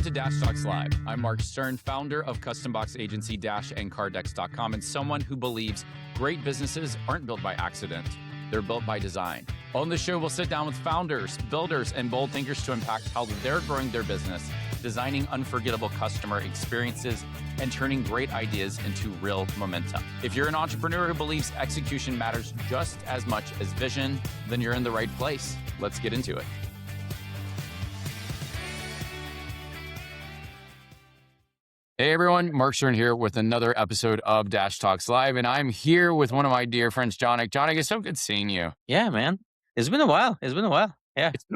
Welcome to Dash Talks Live. I'm Mark Stern, founder of custom box agency Dash-and-Cardex.com, and someone who believes great businesses aren't built by accident. They're built by design. On the show, we'll sit down with founders, builders, and bold thinkers to impact how they're growing their business, designing unforgettable customer experiences, and turning great ideas into real momentum. If you're an entrepreneur who believes execution matters just as much as vision, then you're in the right place. Let's get into it. Hey everyone, Mark Stern here with another episode of Dash Talks Live, and I'm here with one of my dear friends, Janak. Janak, it's so good seeing you. Yeah, man. It's been a while. Yeah, It's been a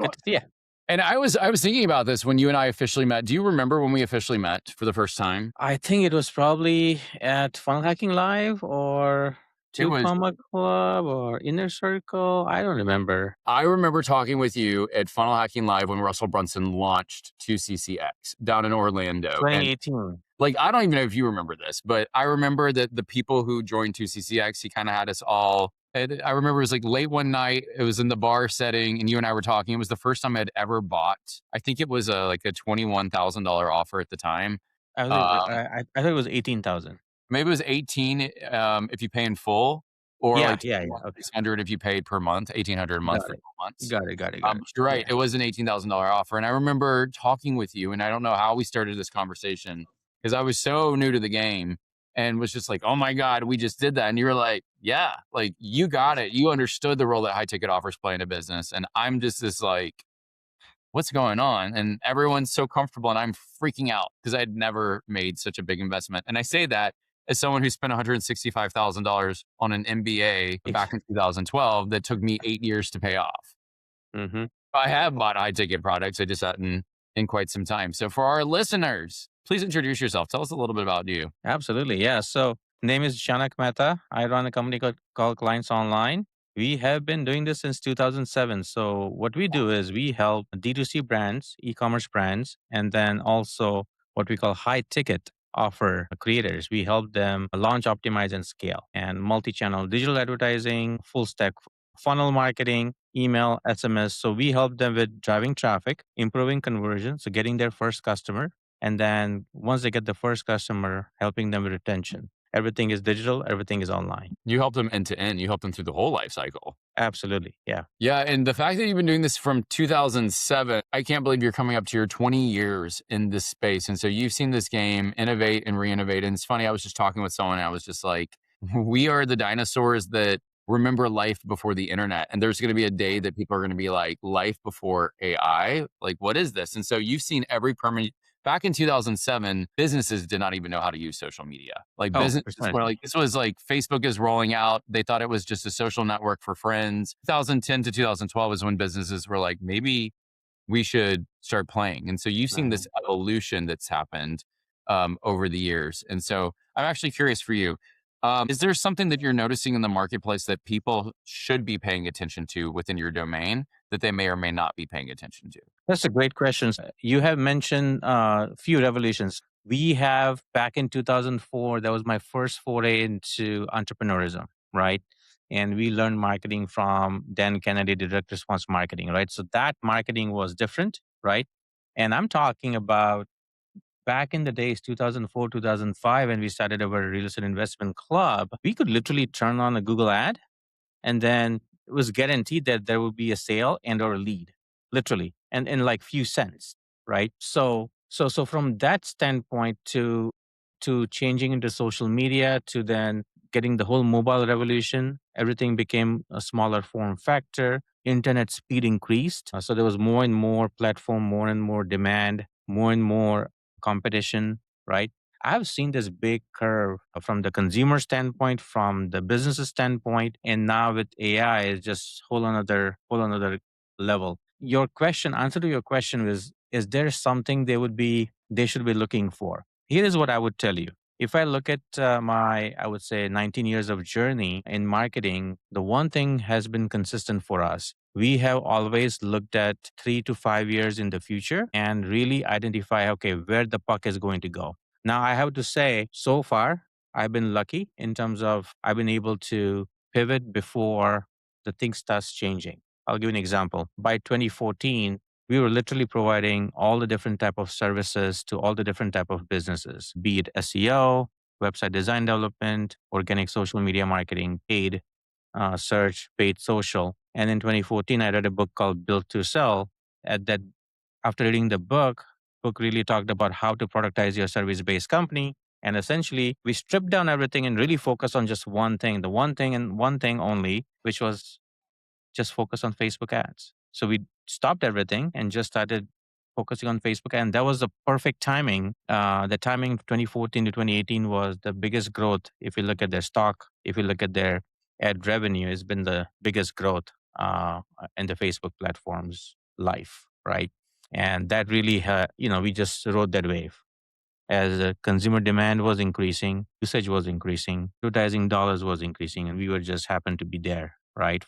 good to see you. And I was thinking about this when you and I officially met. Do you remember when we officially met for the first time? I think it was probably at Funnel Hacking Live or It was. Comma Club or Inner Circle. I don't remember. I remember talking with you at Funnel Hacking Live when Russell Brunson launched 2CCX down in Orlando. And 2018. I don't even know if you remember this, but I remember that the people who joined 2CCX, he kind of had us all. And I remember it was like late one night. It was in the bar setting, and you and I were talking. It was the first time I'd ever bought. I think it was a $21,000 offer at the time. I thought it was 18,000. Maybe it was 18 if you pay in full, or Yeah. Okay. 600 if you paid per month, 1,800 a month for 12 months. Got it. You're right. Yeah. It was an $18,000 offer, and I remember talking with you, and I don't know how we started this conversation because I was so new to the game. And was just like, oh my God, we just did that. And you were like, yeah, like you got it. You understood the role that high ticket offers play in a business. And I'm just this like, what's going on? And everyone's so comfortable and I'm freaking out because I had never made such a big investment. And I say that as someone who spent $165,000 on an MBA back in 2012 that took me 8 years to pay off. Mm-hmm. I have bought high ticket products. I just hadn't in quite some time. So for our listeners, please introduce yourself. Tell us a little bit about you. Absolutely. Yeah. So name is Janak Mehta. I run a company called Clients Online. We have been doing this since 2007. So what we do is we help D2C brands, e-commerce brands, and then also what we call high ticket offer creators. We help them launch, optimize, and scale, and multi-channel digital advertising, full stack funnel marketing, email, SMS. So we help them with driving traffic, improving conversion, so getting their first customer. And then once they get the first customer, helping them with retention. Everything is digital, everything is online. You help them end to end. You help them through the whole life cycle. Absolutely. Yeah. Yeah. And the fact that you've been doing this from 2007, I can't believe you're coming up to your 20 years in this space. And so you've seen this game innovate and re-innovate. And it's funny, I was just talking with someone and I was just like, we are the dinosaurs that remember life before the internet. And there's going to be a day that people are going to be like, life before AI? Like, what is this? And so you've seen every permanent. Back in 2007, businesses did not even know how to use social media. Like businesses were like, this was like Facebook is rolling out. They thought it was just a social network for friends. 2010 to 2012 is when businesses were like, maybe we should start playing. And so you've seen this evolution that's happened over the years. And so I'm actually curious for you. Is there something that you're noticing in the marketplace that people should be paying attention to within your domain that they may or may not be paying attention to? That's a great question. You have mentioned a few revolutions. We have back in 2004, that was my first foray into entrepreneurism, right? And we learned marketing from Dan Kennedy, direct response marketing, right? So that marketing was different, right? And I'm talking about back in the days, 2004, 2005, when we started our real estate investment club, we could literally turn on a Google ad and then it was guaranteed that there would be a sale and or a lead, literally, and in like few cents, right? So from that standpoint to changing into social media to then getting the whole mobile revolution, everything became a smaller form factor. Internet speed increased, so there was more and more platform, more and more demand, more and more competition, right? I've seen this big curve from the consumer standpoint, from the business standpoint, and now with AI is just whole another level. Your answer to your question is there something they should be looking for? Here is what I would tell you. If I look at I would say 19 years of journey in marketing, the one thing has been consistent for us. We have always looked at 3 to 5 years in the future and really identify, okay, where the puck is going to go. Now, I have to say, so far, I've been lucky in terms of I've been able to pivot before the thing starts changing. I'll give you an example. By 2014, We were literally providing all the different type of services to all the different type of businesses, be it SEO, website design development, organic social media marketing, paid search, paid social. And in 2014, I read a book called Built to Sell. At that, after reading the book really talked about how to productize your service-based company. And essentially, we stripped down everything and really focused on just one thing, the one thing and one thing only, which was just focus on Facebook ads. So we stopped everything and just started focusing on Facebook. And that was the perfect timing. The timing 2014 to 2018 was the biggest growth. If you look at their stock, if you look at their ad revenue, it's been the biggest growth in the Facebook platform's life, right? And that really, we just rode that wave as consumer demand was increasing, usage was increasing, advertising dollars was increasing, and we were just happened to be there, right?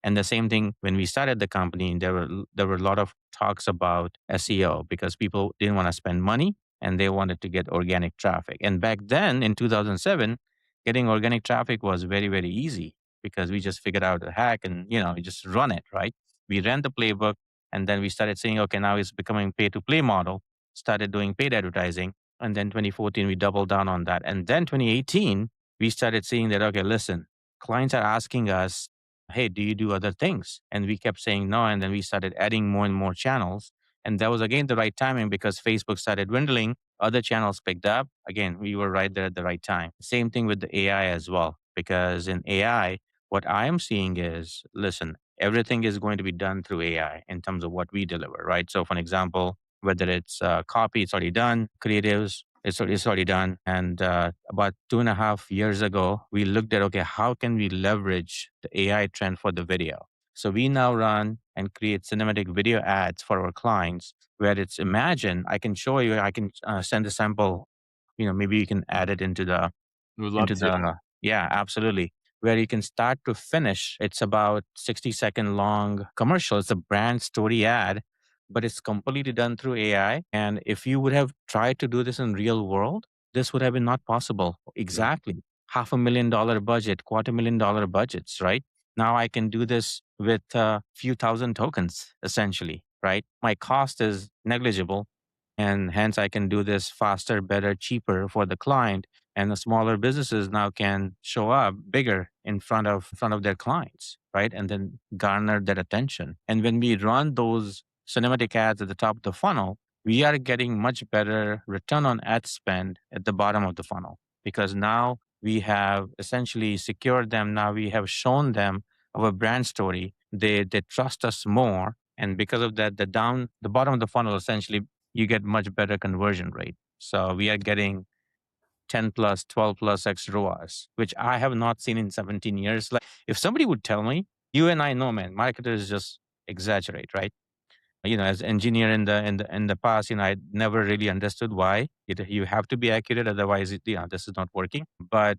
And the same thing when we started the company, there were a lot of talks about SEO because people didn't want to spend money and they wanted to get organic traffic. And back then in 2007, getting organic traffic was very very easy because we just figured out a hack and we just run it, right? We ran the playbook and then we started saying, okay, now it's becoming pay to play model. Started doing paid advertising, and then 2014, we doubled down on that. And then 2018, we started seeing that, okay, listen, clients are asking us, hey, do you do other things? And we kept saying no. And then we started adding more and more channels. And that was again the right timing because Facebook started dwindling. Other channels picked up. Again, we were right there at the right time. Same thing with the AI as well. Because in AI, what I am seeing is, listen, everything is going to be done through AI in terms of what we deliver, right? So, for an example, whether it's copy, it's already done, creatives, it's already done. And about 2.5 years ago, we looked at, okay, how can we leverage the AI trend for the video? So we now run and create cinematic video ads for our clients where it's imagine, I can show you, I can send a sample, maybe you can add it Would love into to. the yeah, absolutely. Where you can start to finish. It's about 60-second long commercial. It's a brand story ad, but it's completely done through AI. And if you would have tried to do this in real world, this would have been not possible. Yeah. Exactly. $500,000 budget, $250,000 budgets, right? Now I can do this with a few thousand tokens, essentially, right? My cost is negligible. And hence I can do this faster, better, cheaper for the client, and the smaller businesses now can show up bigger in front of their clients, right? And then garner that attention. And when we run those cinematic ads at the top of the funnel, we are getting much better return on ad spend at the bottom of the funnel because now we have essentially secured them. Now we have shown them our brand story. They trust us more, and because of that, the bottom of the funnel essentially you get much better conversion rate. So we are getting 10 plus, 12 plus X ROAS, which I have not seen in 17 years. Like if somebody would tell me, you and I know, man, marketers just exaggerate, right? As engineer in the past, I never really understood why you have to be accurate, otherwise, this is not working. But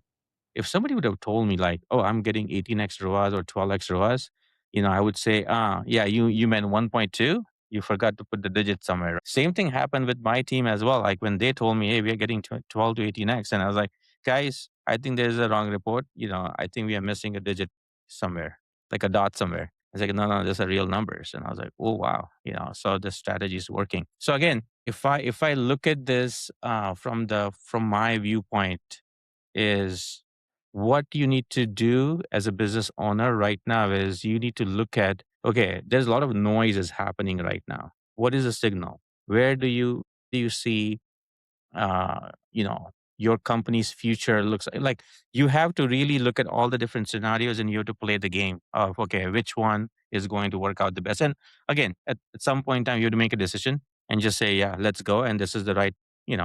if somebody would have told me like, "Oh, I'm getting 18x ROAS or 12x ROAS," I would say, yeah, you meant 1.2. You forgot to put the digit somewhere." Same thing happened with my team as well. Like when they told me, "Hey, we are getting 12 to 18x," and I was like, "Guys, I think there's a wrong report. I think we are missing a digit somewhere, like a dot somewhere." It's like, no, no, these are real numbers. And I was like, oh wow, so the strategy is working. So again, if I look at this from my viewpoint, is what you need to do as a business owner right now is you need to look at, okay, there's a lot of noise is happening right now. What is the signal? Where do you see uh, you know, your company's future looks like? You have to really look at all the different scenarios and you have to play the game of, okay, which one is going to work out the best. And again, at some point in time, you have to make a decision and just say, yeah, let's go. And this is the right, you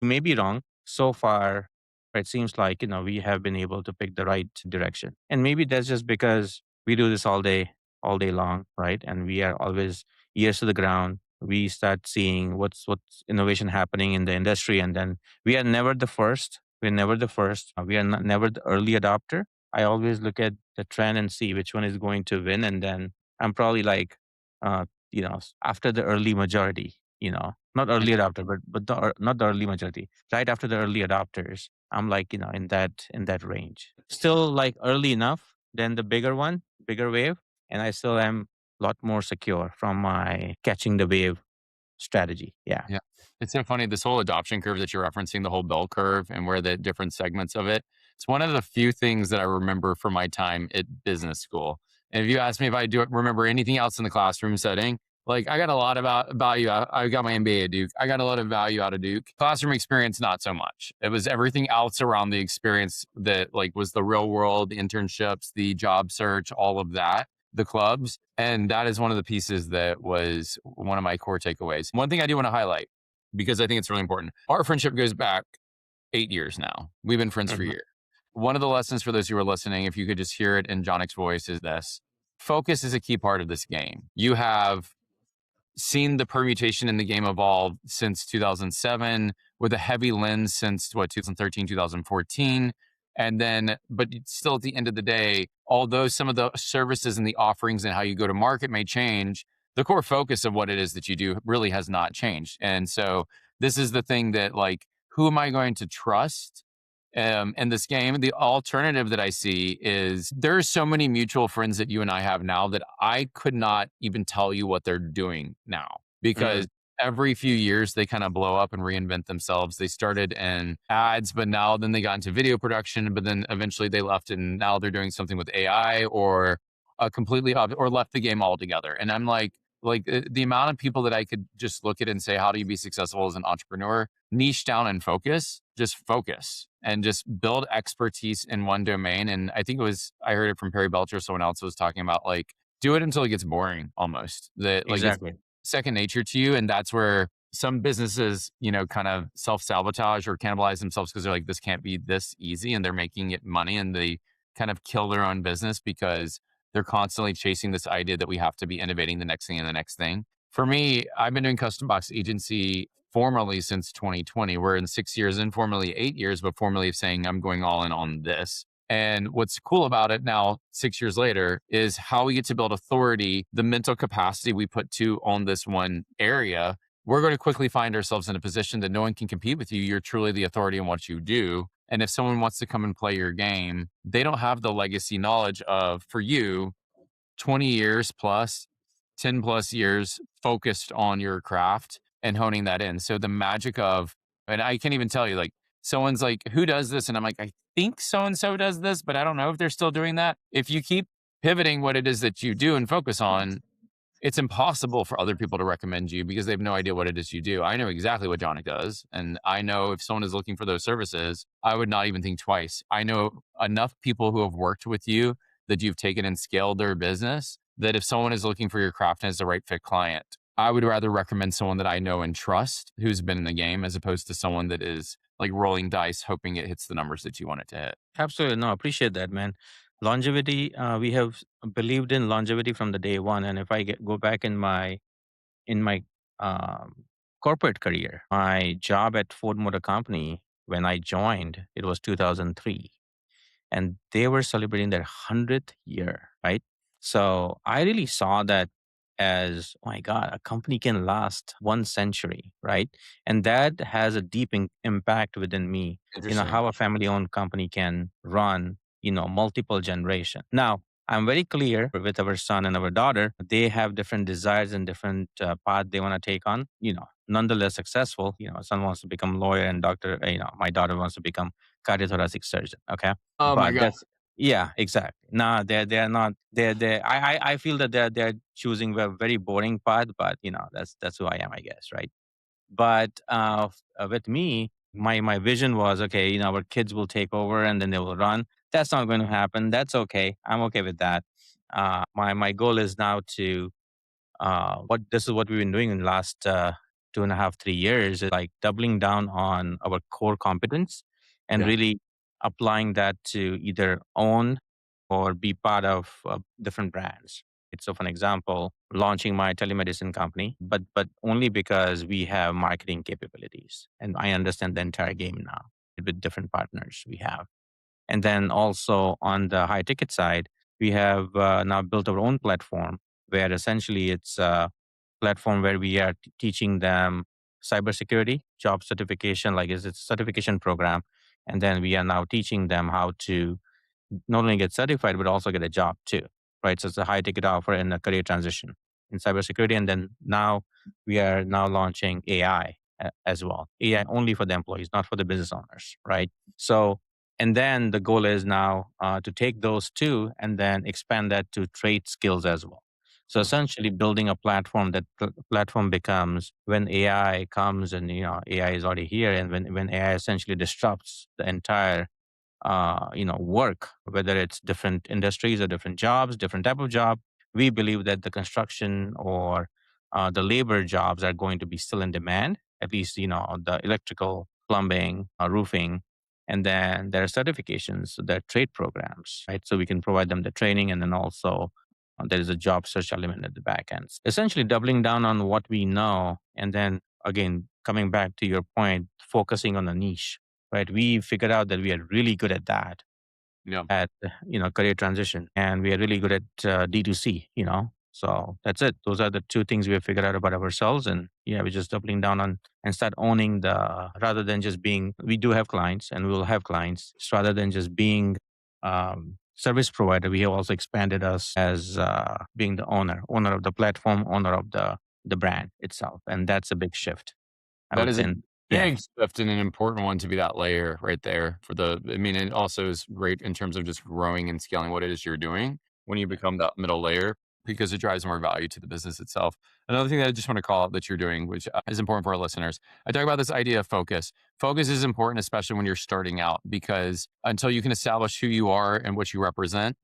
may be wrong. So far, it seems like, we have been able to pick the right direction. And maybe that's just because we do this all day long, right? And we are always ears to the ground. We start seeing what's innovation happening in the industry, and then we are never the first. We're never the first. We are never the early adopter. I always look at the trend and see which one is going to win, and then I'm probably like, after the early majority. Not early adopter, but not the early majority. Right after the early adopters, I'm like, in that range. Still like early enough than the bigger one, bigger wave, and I still am a lot more secure from my catching the wave strategy. Yeah. Yeah. It's so funny. This whole adoption curve that you're referencing, the whole bell curve and where the different segments of it, it's one of the few things that I remember from my time at business school. And if you ask me if I do remember anything else in the classroom setting, like I got a lot about value. I got my MBA at Duke. I got a lot of value out of Duke. Classroom experience, not so much. It was everything else around the experience that like was the real world, the internships, the job search, all of that, the clubs. And that is one of the pieces that was one of my core takeaways. One thing I do want to highlight, because I think it's really important, our friendship goes back 8 years now. We've been friends for Mhm. years. One of the lessons for those who are listening, if you could just hear it in Janak's voice, is this: focus is a key part of this game. You have seen the permutation in the game evolve since 2007 with a heavy lens since what, 2013, 2014. And then, but still at the end of the day, although some of the services and the offerings and how you go to market may change, the core focus of what it is that you do really has not changed. And so this is the thing that like, who am I going to trust in this game? The alternative that I see is there's so many mutual friends that you and I have now that I could not even tell you what they're doing now because Mm, every few years they kind of blow up and reinvent themselves. They started in ads, but now then they got into video production, but then eventually they left and now they're doing something with AI or or left the game altogether. And I'm like the amount of people that I could just look at and say, how do you be successful as an entrepreneur? Niche down and focus, just focus and just build expertise in one domain. And I think I heard it from Perry Belcher, someone else was talking about like, do it until it gets boring almost. That like it's exactly. second nature to you. And that's where some businesses, kind of self sabotage or cannibalize themselves because they're like, this can't be this easy. And they're making it money and they kind of kill their own business because they're constantly chasing this idea that we have to be innovating the next thing and the next thing. For me, I've been doing custom box agency formally since 2020. We're in 6 years, informally 8 years, but formally saying I'm going all in on this. And what's cool about it now, 6 years later, is how we get to build authority, the mental capacity we put to on this one area. We're going to quickly find ourselves in a position that no one can compete with you. You're truly the authority in what you do. And if someone wants to come and play your game, they don't have the legacy knowledge of, for you, 20 years plus, 10 plus years focused on your craft and honing that in. So the magic of, and I can't even tell you, like, someone's like, who does this? And I'm like, I think so and so does this, but I don't know if they're still doing that. If you keep pivoting what it is that you do and focus on, it's impossible for other people to recommend you because they have no idea what it is you do. I know exactly what Jonik does. And I know if someone is looking for those services, I would not even think twice. I know enough people who have worked with you that you've taken and scaled their business that if someone is looking for your craft and is the right fit client, I would rather recommend someone that I know and trust who's been in the game as opposed to someone that is like rolling dice, hoping it hits the numbers that you want it to hit. Absolutely. No, appreciate that, man. Longevity, we have believed in longevity from the day one. And if go back in my um, corporate career, my job at Ford Motor Company, when I joined, it was 2003, and they were celebrating their 100th year, right? So I really saw that as, oh my God, a company can last 1 century, right? And that has a deep impact within me, Interesting. how a family owned company can run, multiple generation. Now, I'm very clear with our son and our daughter, they have different desires and different path they want to take on, nonetheless successful. Son wants to become lawyer and doctor, my daughter wants to become cardiothoracic surgeon. Okay. Oh my But God. that's, yeah, exactly. No, they're not. I feel that they're choosing a very boring path, but that's who I am, I guess, right? But with me, my vision was, okay. Our kids will take over and then they will run. That's not going to happen. That's okay. I'm okay with that. My goal is now to what this is what we've been doing in the last 2.5, 3 years, is like doubling down on our core competence and Yeah. really applying that to either own or be part of different brands. So, for an example, launching my telemedicine company, but only because we have marketing capabilities and I understand the entire game now with different partners we have. And then also on the high ticket side, we have now built our own platform where essentially it's a platform where we are teaching them cybersecurity, job certification, like it's a certification program. And then we are now teaching them how to not only get certified, but also get a job too. right? So it's a high ticket offer and a career transition in cybersecurity. And then now we are now launching AI as well. AI only for the employees, not for the business owners, right? So, and then the goal is now to take those two and then expand that to trade skills as well. So Mm. essentially building a platform that platform becomes when AI comes and AI is already here, and when AI essentially disrupts the entire work, whether it's different industries or different jobs, different type of job. We believe that the construction or the labor jobs are going to be still in demand, at least, the electrical, plumbing, roofing. And then there are certifications, so there are trade programs, right? So we can provide them the training, and then also there is a job search element at the back end. Essentially doubling down on what we know, and then again, coming back to your point, focusing on a niche, right? We figured out that we are really good at that, Yeah. at career transition, and we are really good at D2C. So that's it. Those are the two things we have figured out about ourselves, and yeah, we're just doubling down on and start owning the rather than just being. We do have clients, and we will have clients. So rather than just being service provider, we have also expanded us as being the owner of the platform, owner of the brand itself, and that's a big shift, I That would is a say. Yeah, big shift and an important one to be that layer right there for I mean, it also is great in terms of just growing and scaling what it is you're doing when you become that middle layer because it drives more value to the business itself. Another thing that I just want to call out that you're doing, which is important for our listeners, I talk about this idea of focus. Focus is important, especially when you're starting out, because until you can establish who you are and what you represent,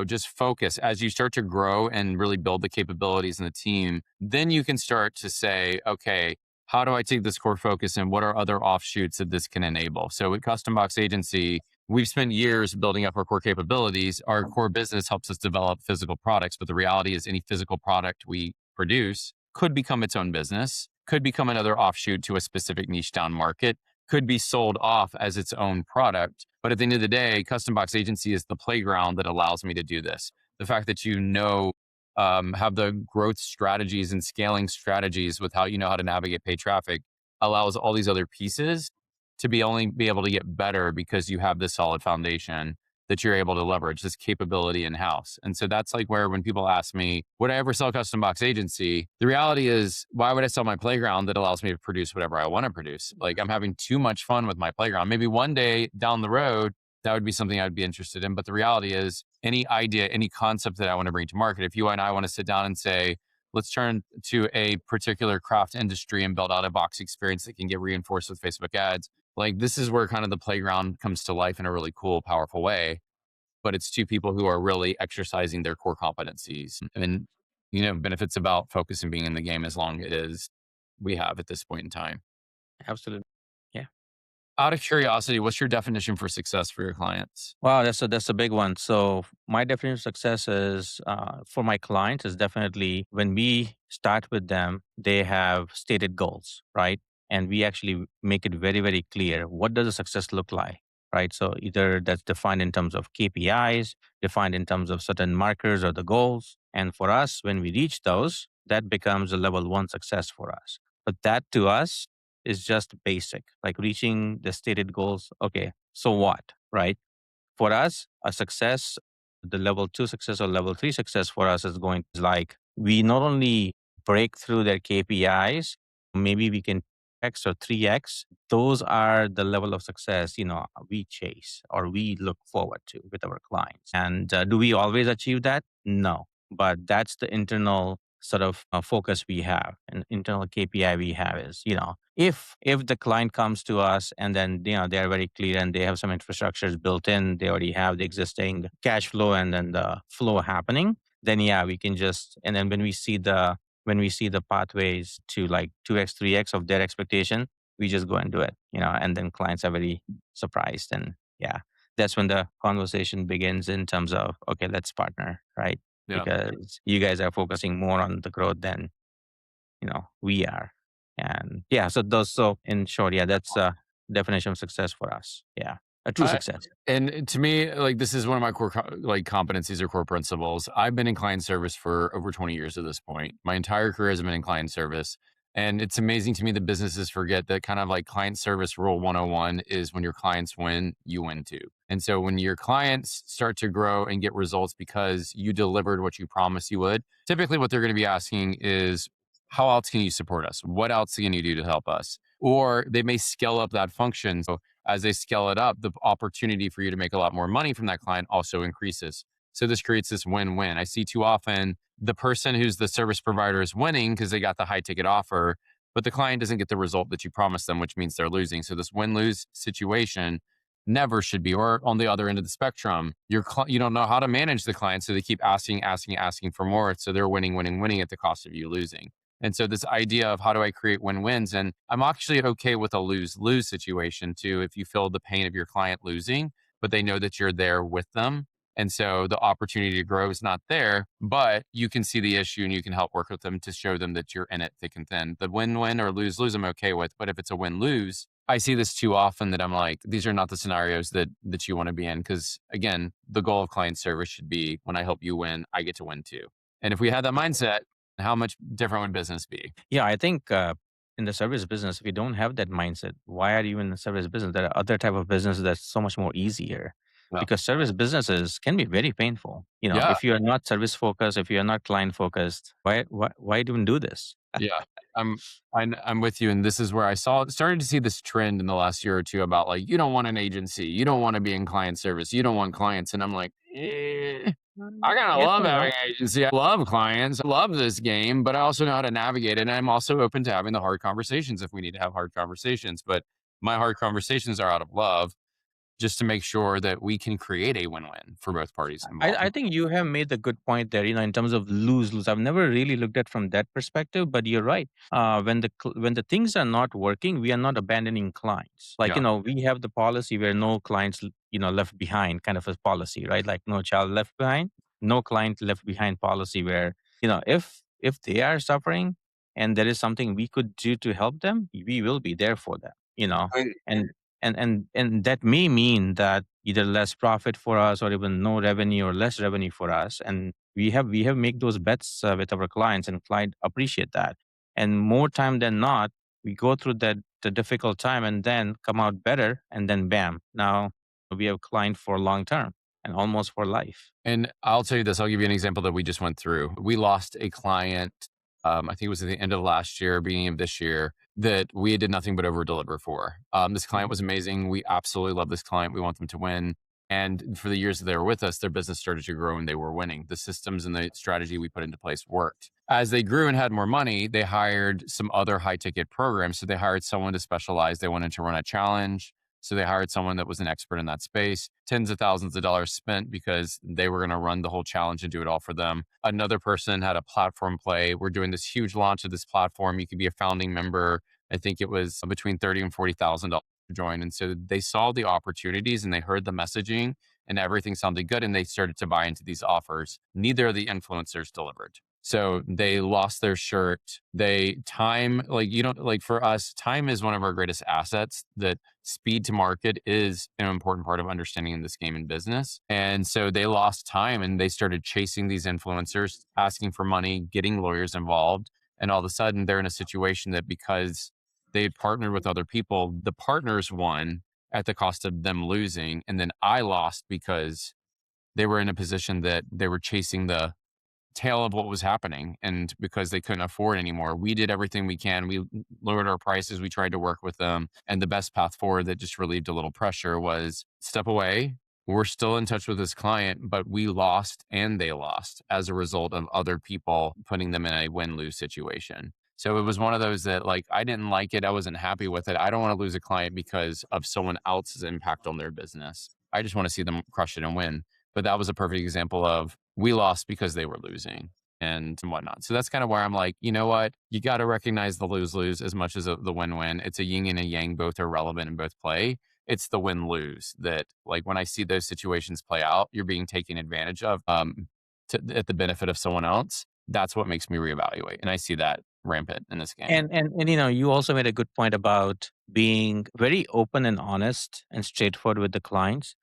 just focus as you start to grow and really build the capabilities in the team. Then you can start to say, okay, how do I take this core focus and what are other offshoots that this can enable? So at Custom Box Agency, we've spent years building up our core capabilities. Our core business helps us develop physical products, but the reality is any physical product we produce could become its own business, could become another offshoot to a specific niche down market, could be sold off as its own product. But at the end of the day, Custom Box Agency is the playground that allows me to do this. The fact that have the growth strategies and scaling strategies with how you know how to navigate paid traffic allows all these other pieces to be able to get better because you have this solid foundation that you're able to leverage this capability in house. And so that's like where when people ask me, would I ever sell Custom Box Agency? The reality is, why would I sell my playground that allows me to produce whatever I want to produce? Like I'm having too much fun with my playground. Maybe one day down the road, that would be something I'd be interested in. But the reality is, any idea, any concept that I want to bring to market, if you and I want to sit down and say, let's turn to a particular craft industry and build out a box experience that can get reinforced with Facebook ads, like this is where kind of the playground comes to life in a really cool, powerful way. But it's two people who are really exercising their core competencies. And, benefits about focus and being in the game as long as we have at this point in time. absolutely. Yeah. Out of curiosity, what's your definition for success for your clients? Wow, that's a big one. So my definition of success is for my clients is definitely when we start with them, they have stated goals, right? And we actually make it very, very clear what does a success look like, right? So either that's defined in terms of KPIs, defined in terms of certain markers or the goals. And for us, when we reach those, that becomes a level one success for us. But that to us is just basic, like reaching the stated goals. Okay, so what, right? For us, a success, the level two success or level three success for us is going to like we not only break through their KPIs, maybe we can X or 3X. Those are the level of success, we chase or we look forward to with our clients. And do we always achieve that? No, but that's the internal sort of focus we have, an internal KPI we have is, if the client comes to us and then they are very clear and they have some infrastructures built in, they already have the existing cash flow and then the flow happening, then yeah, we can just, and then when we see the pathways to like 2x 3x of their expectation, we just go and do it, and then clients are very surprised. And yeah, that's when the conversation begins in terms of, okay, let's partner, right? Yeah. Because you guys are focusing more on the growth than we are. And yeah, so in short, yeah, that's a definition of success for us. Yeah, a true I success. and to me, like this is one of my core competencies or core principles. I've been in client service for over 20 years at this point. My entire career has been in client service. And it's amazing to me that businesses forget that kind of like client service rule 101 is when your clients win, you win too. And so when your clients start to grow and get results because you delivered what you promised you would, typically what they're going to be asking is, how else can you support us? What else can you do to help us? Or they may scale up that function. So as they scale it up, the opportunity for you to make a lot more money from that client also increases. So this creates this win win. I see too often the person who's the service provider is winning because they got the high ticket offer, but the client doesn't get the result that you promised them, which means they're losing. So this win lose situation never should be. Or on the other end of the spectrum, you don't know how to manage the client, so they keep asking for more. So they're winning at the cost of you losing. And so this idea of how do I create win wins, and I'm actually okay with a lose lose situation too. If you feel the pain of your client losing, but they know that you're there with them, and so the opportunity to grow is not there, but you can see the issue and you can help work with them to show them that you're in it thick and thin. The win win or lose lose, I'm okay with. But if it's a win lose, I see this too often that I'm like, these are not the scenarios that you want to be in. Because again, the goal of client service should be when I help you win, I get to win too. And if we had that mindset, how much different would business be? Yeah, I think in the service business, if you don't have that mindset, why are you in the service business? There are other type of businesses that's so much more easier Yeah. because service businesses can be very painful. Yeah. If you are not service focused, if you are not client focused, why even do this? Yeah, I'm I'm with you, and this is where I started to see this trend in the last year or two about like you don't want an agency, you don't want to be in client service, you don't want clients, and I'm like, I kind of Yes love and having no. an agency. I love clients. I love this game, but I also know how to navigate it, and I'm also open to having the hard conversations if we need to have hard conversations. But my hard conversations are out of love, just to make sure that we can create a win-win for both parties involved. I think you have made the good point there, in terms of lose lose. I've never really looked at from that perspective, but you're right. When the things are not working, we are not abandoning clients. Like, Yeah. we have the policy where no clients, left behind kind of a policy, right? Like no child left behind, no client left behind policy where, if they are suffering and there is something we could do to help them, we will be there for them, and and that may mean that either less profit for us or even no revenue or less revenue for us, and we have make those bets with our clients, and client appreciate that, and more time than not we go through that the difficult time and then come out better, and then bam, now we have client for long term and almost for life. And I'll tell you this, I'll give you an example that we just went through. We lost a client, I think it was at the end of last year, beginning of this year, that we did nothing but over deliver for. This client Mhm. was amazing. We absolutely love this client. We want them to win. And for the years that they were with us, their business started to grow and they were winning. The systems and the strategy we put into place worked. As they grew and had more money, they hired some other high ticket programs. So they hired someone to specialize. They wanted to run a challenge. So they hired someone that was an expert in that space. Tens of thousands of dollars spent because they were going to run the whole challenge and do it all for them. Another person had a platform play. We're doing this huge launch of this platform. You could be a founding member. I think it was between $30,000 and $40,000 to join. And so they saw the opportunities and they heard the messaging and everything sounded good. And they started to buy into these offers. Neither of the influencers delivered. So they lost their shirt. Like, you don't, like, for us, time is one of our greatest assets. That speed to market is an important part of understanding in this game and business. And so they lost time and they started chasing these influencers, asking for money, getting lawyers involved. And all of a sudden they're in a situation that because they partnered with other people, the partners won at the cost of them losing. And then I lost because they were in a position that they were chasing the tail of what was happening. And because they couldn't afford anymore, we did everything we can. We lowered our prices. We tried to work with them. And the best path forward that just relieved a little pressure was step away. We're still in touch with this client, but we lost and they lost as a result of other people putting them in a win lose situation. So it was one of those that, like, I didn't like it. I wasn't happy with it. I don't want to lose a client because of someone else's impact on their business. I just want to see them crush it and win. But that was a perfect example of we lost because they were losing and whatnot. So that's kind of where I'm like, you know what? You got to recognize the lose lose as much as the win win. It's a yin and a yang, both are relevant and both play. It's the win lose that, like, when I see those situations play out, you're being taken advantage of at the benefit of someone else. That's what makes me reevaluate. And I see that rampant in this game. And you also made a good point about being very open and honest and straightforward with the clients.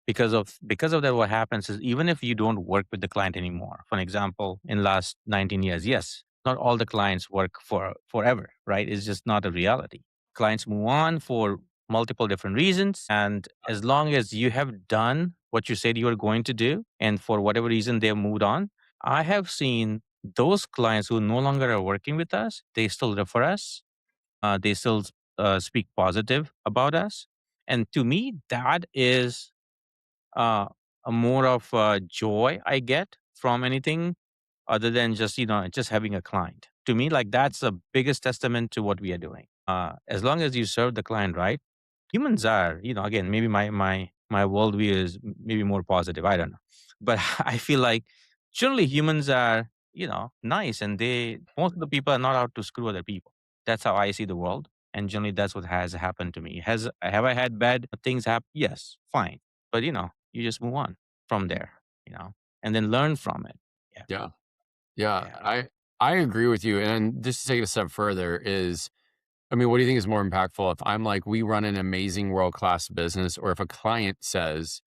Because of that, what happens is even if you don't work with the client anymore, for an example, in last 19 years, yes, Not all the clients work for forever, right? It's just not a reality. Clients move on for multiple different reasons. And as long as you have done what you said you were going to do, and for whatever reason they've moved on, I have seen those clients who no longer are working with us, they still refer us, they still speak positive about us. And to me, that is uh, a more of joy I get from anything other than just just having a client. To me, like that's the biggest testament to what we are doing. As long as you serve the client right, humans are, again, maybe my worldview is maybe more positive. I don't know, but I feel like generally humans are nice, and they most of the people are not out to screw other people. That's how I see the world, and generally that's what has happened to me. Have I had bad things happen? Yes, fine, but you just move on from there, and then learn from it. Yeah, Yeah. Yeah. yeah. I agree with you. And just to take it a step further is, I mean, what do you think is more impactful? If I'm like, we run an amazing world class business, or if a client says,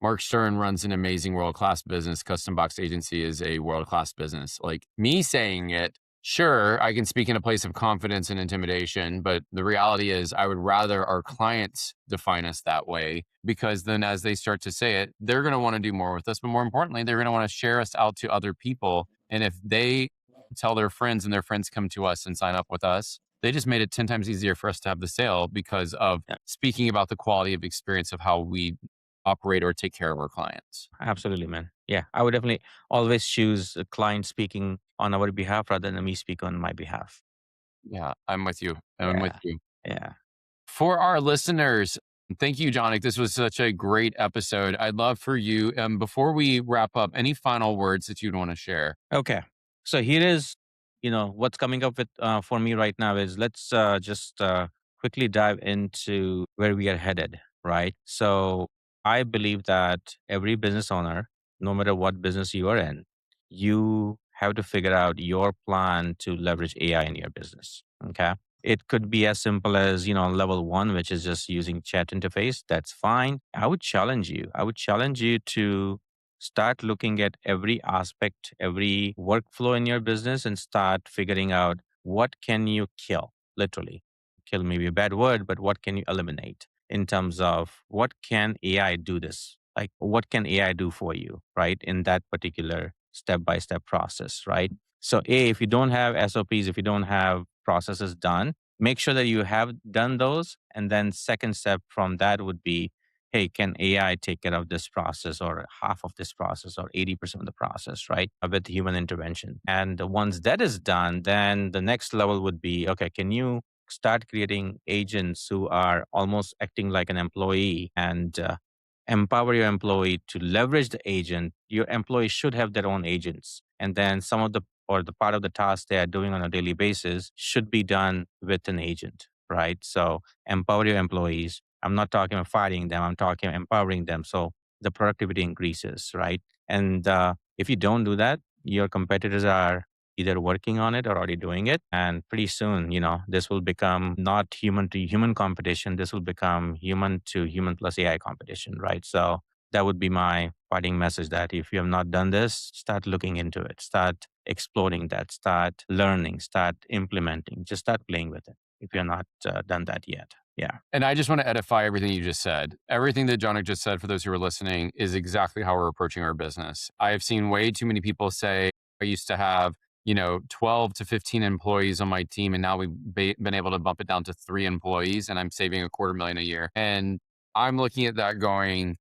Mark Stern runs an amazing world class business. Custom Box Agency is a world class business. Like me saying it, sure, I can speak in a place of confidence and intimidation, but the reality is, I would rather our clients define us that way, because then as they start to say it, they're going to want to do more with us. But more importantly, they're going to want to share us out to other people. And if they tell their friends and their friends come to us and sign up with us, they just made it 10 times easier for us to have the sale because of Yeah, speaking about the quality of experience of how we operate or take care of our clients. absolutely, man. Yeah, I would definitely always choose a client speaking on our behalf rather than me speak on my behalf. Yeah, I'm with you. I'm with Yeah, you. yeah. For our listeners, thank you, Jonik. This was such a great episode. I'd love for you, before we wrap up, any final words that you'd want to share? Okay. So here is, what's coming up with for me right now is let's just quickly dive into where we are headed, right? So I believe that every business owner, no matter what business you are in, you have to figure out your plan to leverage AI in your business. Okay. It could be as simple as, level one, which is just using chat interface. That's fine. I would challenge you. I would challenge you to start looking at every aspect, every workflow in your business, and start figuring out what can you kill, literally. Kill may be a bad word, but what can you eliminate in terms of what can AI do this? Like what can AI do for you, right? In that particular step by step process, right? So if you don't have SOPs, if you don't have processes done, make sure that you have done those. And then second step from that would be, hey, can AI take care of this process or half of this process or 80% of the process, right? With human intervention. And once that is done, then the next level would be, okay, can you start creating agents who are almost acting like an employee and empower your employee to leverage the agent? Your employees should have their own agents. And then some of the or the part of the task they are doing on a daily basis should be done with an agent, right? So empower your employees. I'm not talking about firing them. I'm talking empowering them. So the productivity increases, right? And if you don't do that, your competitors are either working on it or already doing it. And pretty soon, this will become not human to human competition. This will become human to human plus AI competition, right? So that would be my parting message that if you have not done this, start looking into it, start exploring that, start learning, start implementing, just start playing with it if you're not done that yet. Yeah. And I just want to edify everything you just said. Everything that Jonik just said, for those who are listening, is exactly how we're approaching our business. I have seen way too many people say, I used to have, 12 to 15 employees on my team, and now we've been able to bump it down to 3 employees, and I'm saving a quarter million a year. And I'm looking at that going,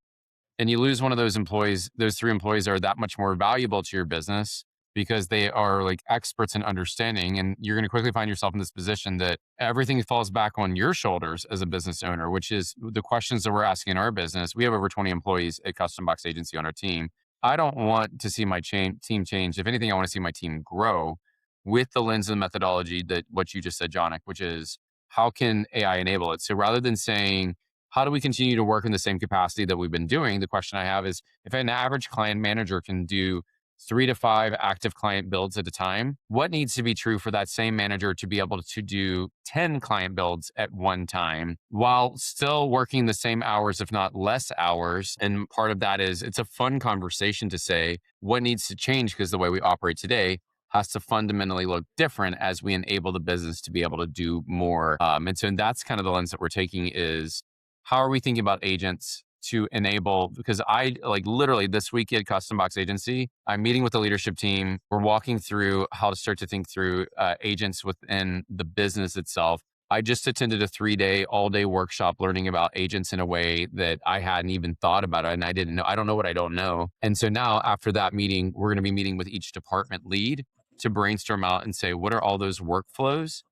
and you lose one of those employees, those 3 employees are that much more valuable to your business because they are like experts in understanding. And you're going to quickly find yourself in this position that everything falls back on your shoulders as a business owner, which is the questions that we're asking in our business. We have over 20 employees at Custom Box Agency on our team. I don't want to see my team change. If anything, I want to see my team grow with the lens and methodology that what you just said, Jonik, which is how can AI enable it? So rather than saying, how do we continue to work in the same capacity that we've been doing? The question I have is, if an average client manager can do 3 to 5 active client builds at a time, what needs to be true for that same manager to be able to do 10 client builds at one time while still working the same hours, if not less hours? And part of that is, it's a fun conversation to say what needs to change, because the way we operate today, has to fundamentally look different as we enable the business to be able to do more. And so that's kind of the lens that we're taking is how are we thinking about agents to enable, because I like literally this week at Custom Box Agency, I'm meeting with the leadership team. We're walking through how to start to think through agents within the business itself. I just attended a 3-day, all-day workshop learning about agents in a way that I hadn't even thought about it. And I didn't know, I don't know what I don't know. And so now after that meeting, we're going to be meeting with each department lead to brainstorm out and say, what are all those workflows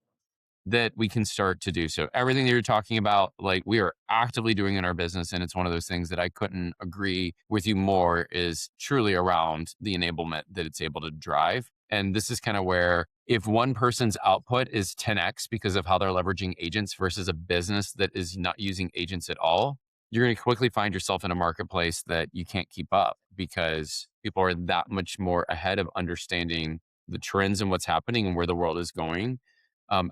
that we can start to do? So everything that you're talking about, like we are actively doing in our business. And it's one of those things that I couldn't agree with you more is truly around the enablement that it's able to drive. And this is kind of where if one person's output is 10x because of how they're leveraging agents versus a business that is not using agents at all, you're going to quickly find yourself in a marketplace that you can't keep up because people are that much more ahead of understanding the trends and what's happening and where the world is going,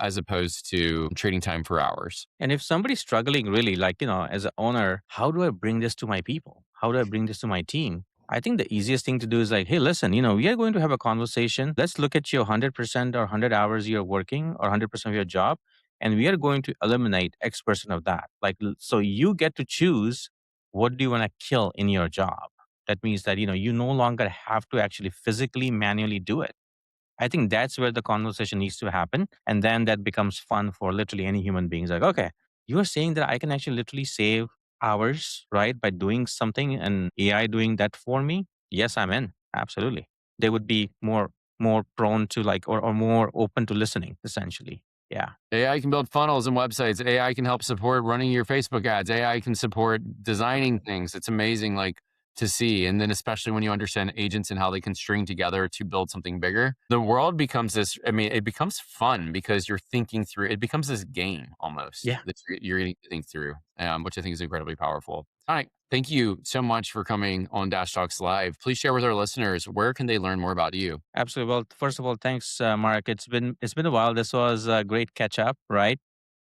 as opposed to trading time for hours. And if somebody's struggling really, like, as an owner, how do I bring this to my people? How do I bring this to my team? I think the easiest thing to do is like, hey, listen, we are going to have a conversation. Let's look at your 100% or 100 hours you're working or 100% of your job. And we are going to eliminate X% of that. Like, so you get to choose what do you want to kill in your job. That means that, you no longer have to actually physically manually do it. I think that's where the conversation needs to happen. And then that becomes fun for literally any human beings. Like, okay, you are saying that I can actually literally save hours, right? By doing something and AI doing that for me. Yes, I'm in. Absolutely. They would be more prone to like, or more open to listening, essentially. Yeah. AI can build funnels and websites. AI can help support running your Facebook ads. AI can support designing things. It's amazing, like to see. And then especially when you understand agents and how they can string together to build something bigger, the world becomes this. I mean, it becomes fun because you're thinking through. It becomes this game almost Yeah. that you're getting to think through, which I think is incredibly powerful. All right. Thank you so much for coming on Dash Talks Live. Please share with our listeners, where can they learn more about you? Absolutely. Well, first of all, thanks, Mark. It's been a while. This was a great catch up, right?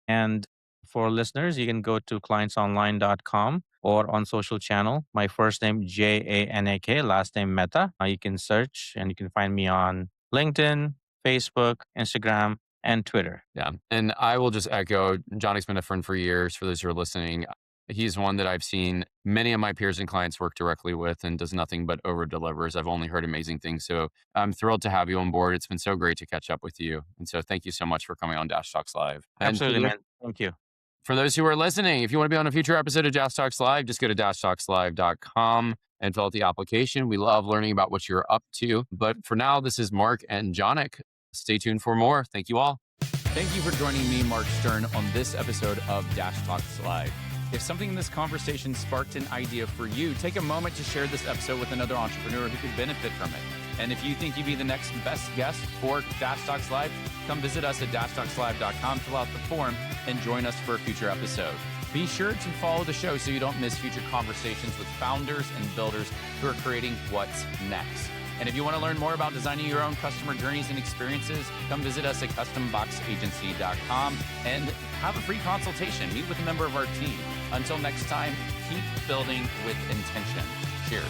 And for listeners, you can go to clientsonline.com or on social channel. My first name Janak, last name Mehta. You can search and you can find me on LinkedIn, Facebook, Instagram, and Twitter. Yeah. And I will just echo, Janak's been a friend for years. For those who are listening, he's one that I've seen many of my peers and clients work directly with and does nothing but over delivers. I've only heard amazing things. So I'm thrilled to have you on board. It's been so great to catch up with you. And so thank you so much for coming on Dash Talks Live. And Absolutely, man. Thank you. for those who are listening, if you want to be on a future episode of Dash Talks Live, just go to dashtalkslive.com and fill out the application. We love learning about what you're up to. But for now, this is Mark and Janak. Stay tuned for more. Thank you all. Thank you for joining me, Mark Stern, on this episode of Dash Talks Live. If something in this conversation sparked an idea for you, take a moment to share this episode with another entrepreneur who could benefit from it. And if you think you'd be the next best guest for Dash Talks Live, come visit us at dashtalkslive.com, fill out the form, and join us for a future episode. Be sure to follow the show so you don't miss future conversations with founders and builders who are creating what's next. And if you want to learn more about designing your own customer journeys and experiences, come visit us at customboxagency.com and have a free consultation. Meet with a member of our team. Until next time, keep building with intention. Cheers.